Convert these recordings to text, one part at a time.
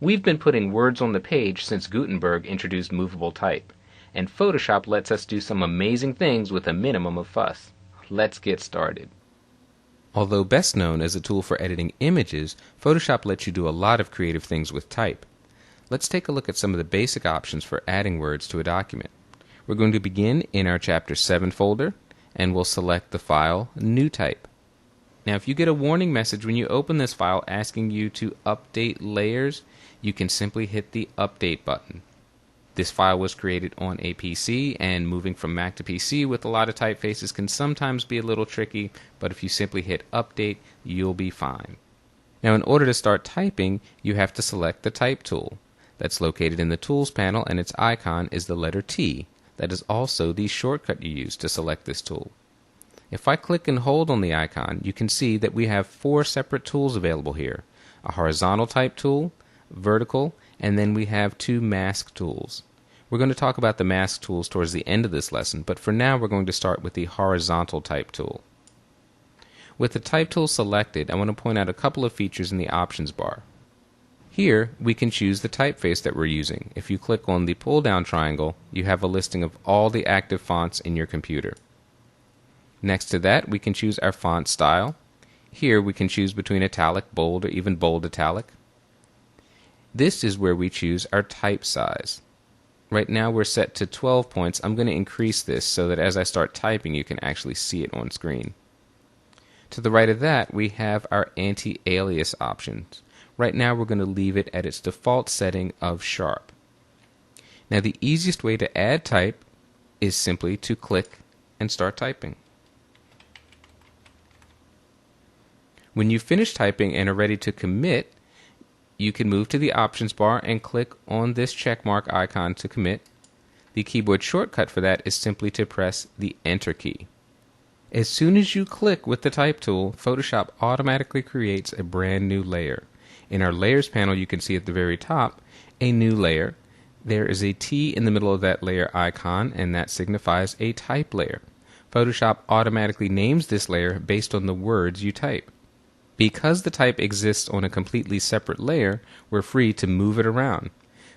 We've been putting words on the page since Gutenberg introduced movable type, and Photoshop lets us do some amazing things with a minimum of fuss. Let's get started. Although best known as a tool for editing images, Photoshop lets you do a lot of creative things with type. Let's take a look at some of the basic options for adding words to a document. We're going to begin in our Chapter 7 folder, and we'll select the file New Type. Now, if you get a warning message when you open this file asking you to update layers, you can simply hit the Update button. This file was created on a PC, and moving from Mac to PC with a lot of typefaces can sometimes be a little tricky, but if you simply hit Update, you'll be fine. Now, in order to start typing, you have to select the Type tool. That's located in the Tools panel, and its icon is the letter T. That is also the shortcut you use to select this tool. If I click and hold on the icon, you can see that we have 4 separate tools available here. A horizontal type tool, vertical, and then we have 2 mask tools. We're going to talk about the mask tools towards the end of this lesson, but for now we're going to start with the horizontal type tool. With the type tool selected, I want to point out a couple of features in the options bar. Here, we can choose the typeface that we're using. If you click on the pull-down triangle, you have a listing of all the active fonts in your computer. Next to that, we can choose our font style. Here we can choose between italic, bold, or even bold italic. This is where we choose our type size. Right now we're set to 12 points. I'm going to increase this so that as I start typing you can actually see it on screen. To the right of that, we have our anti-alias options. Right now we're going to leave it at its default setting of sharp. Now the easiest way to add type is simply to click and start typing. When you finish typing and are ready to commit, you can move to the options bar and click on this checkmark icon to commit. The keyboard shortcut for that is simply to press the Enter key. As soon as you click with the type tool, Photoshop automatically creates a brand new layer. In our layers panel, you can see at the very top a new layer. There is a T in the middle of that layer icon, and that signifies a type layer. Photoshop automatically names this layer based on the words you type. Because the type exists on a completely separate layer, we're free to move it around.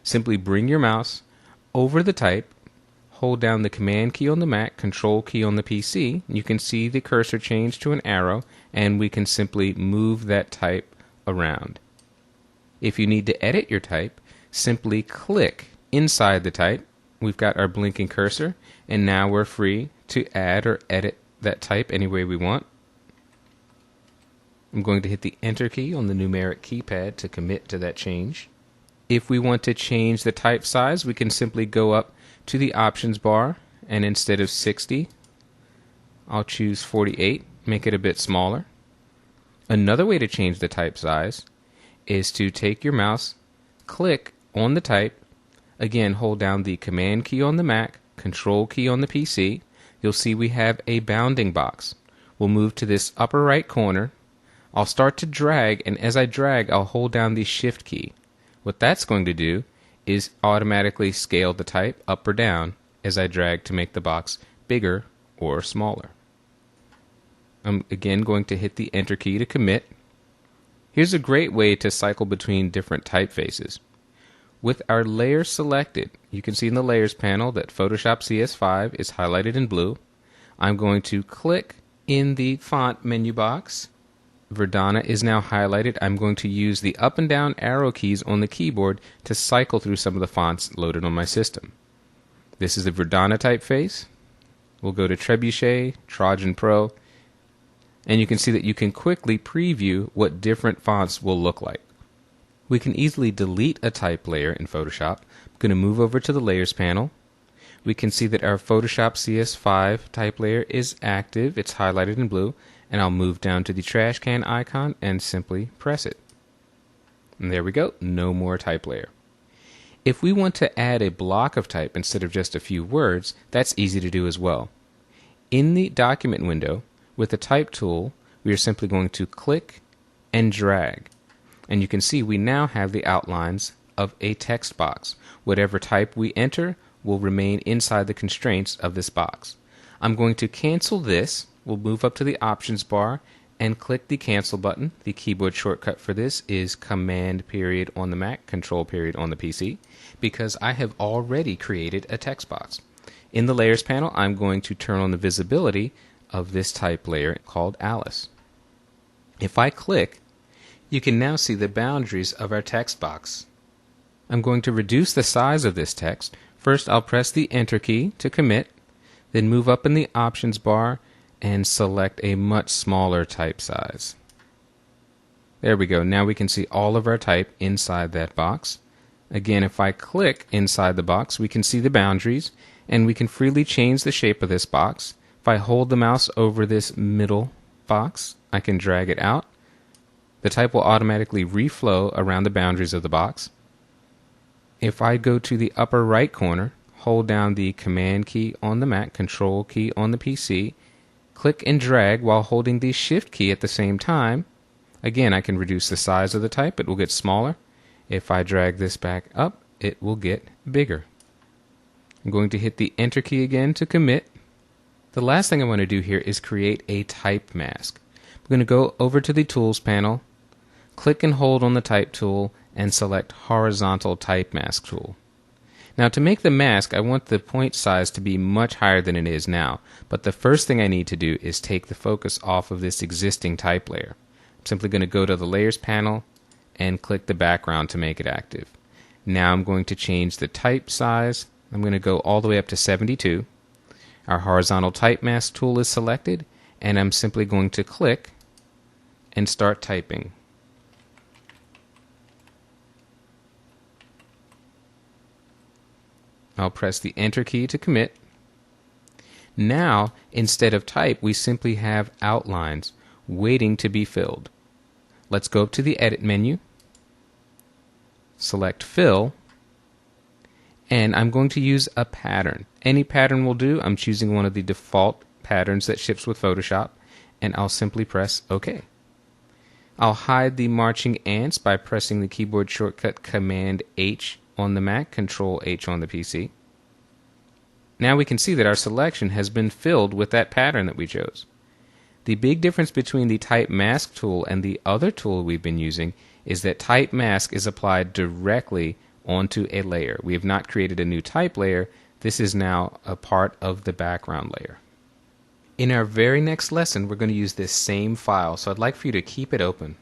Simply bring your mouse over the type, hold down the Command key on the Mac, Control key on the PC. You can see the cursor change to an arrow, and we can simply move that type around. If you need to edit your type, simply click inside the type. We've got our blinking cursor, and now we're free to add or edit that type any way we want. I'm going to hit the Enter key on the numeric keypad to commit to that change. If we want to change the type size, we can simply go up to the options bar, and instead of 60, I'll choose 48, make it a bit smaller. Another way to change the type size is to take your mouse, click on the type, again hold down the Command key on the Mac, Control key on the PC. You'll see we have a bounding box. We'll move to this upper right corner. I'll start to drag, and as I drag, I'll hold down the Shift key. What that's going to do is automatically scale the type up or down as I drag to make the box bigger or smaller. I'm again going to hit the Enter key to commit. Here's a great way to cycle between different typefaces. With our layer selected, you can see in the Layers panel that Photoshop CS5 is highlighted in blue. I'm going to click in the Font menu box. Verdana is now highlighted. I'm going to use the up and down arrow keys on the keyboard to cycle through some of the fonts loaded on my system. This is the Verdana typeface. We'll go to Trebuchet, Trajan Pro, and you can see that you can quickly preview what different fonts will look like. We can easily delete a type layer in Photoshop. I'm going to move over to the Layers panel. We can see that our Photoshop CS5 type layer is active. It's highlighted in blue. And I'll move down to the trash can icon and simply press it. And there we go, no more type layer. If we want to add a block of type instead of just a few words, that's easy to do as well. In the document window, with the type tool, we are simply going to click and drag. And you can see we now have the outlines of a text box. Whatever type we enter will remain inside the constraints of this box. I'm going to cancel this. We'll move up to the options bar and click the cancel button. The keyboard shortcut for this is Command period on the Mac, Control period on the PC, because I have already created a text box. In the Layers panel, I'm going to turn on the visibility of this type layer called Alice. If I click, you can now see the boundaries of our text box. I'm going to reduce the size of this text. First, I'll press the Enter key to commit, then move up in the Options bar and select a much smaller type size. There we go. Now we can see all of our type inside that box. Again, if I click inside the box, we can see the boundaries, and we can freely change the shape of this box. If I hold the mouse over this middle box, I can drag it out. The type will automatically reflow around the boundaries of the box. If I go to the upper right corner, hold down the Command key on the Mac, Control key on the PC, click and drag while holding the Shift key at the same time. Again, I can reduce the size of the type. It will get smaller. If I drag this back up, it will get bigger. I'm going to hit the Enter key again to commit. The last thing I want to do here is create a type mask. I'm going to go over to the Tools panel, click and hold on the Type tool, and select Horizontal Type Mask tool. Now, to make the mask, I want the point size to be much higher than it is now, but the first thing I need to do is take the focus off of this existing type layer. I'm simply going to go to the Layers panel and click the background to make it active. Now I'm going to change the type size. I'm going to go all the way up to 72. Our Horizontal Type Mask tool is selected, and I'm simply going to click and start typing. I'll press the Enter key to commit. Now, instead of type, we simply have outlines waiting to be filled. Let's go up to the Edit menu, select Fill, and I'm going to use a pattern. Any pattern will do. I'm choosing one of the default patterns that ships with Photoshop, and I'll simply press OK. I'll hide the marching ants by pressing the keyboard shortcut Command H on the Mac, Control H on the PC. Now we can see that our selection has been filled with that pattern that we chose. The big difference between the Type Mask tool and the other tool we've been using is that Type Mask is applied directly onto a layer. We have not created a new type layer. This is now a part of the background layer. In our very next lesson, we're going to use this same file, so I'd like for you to keep it open.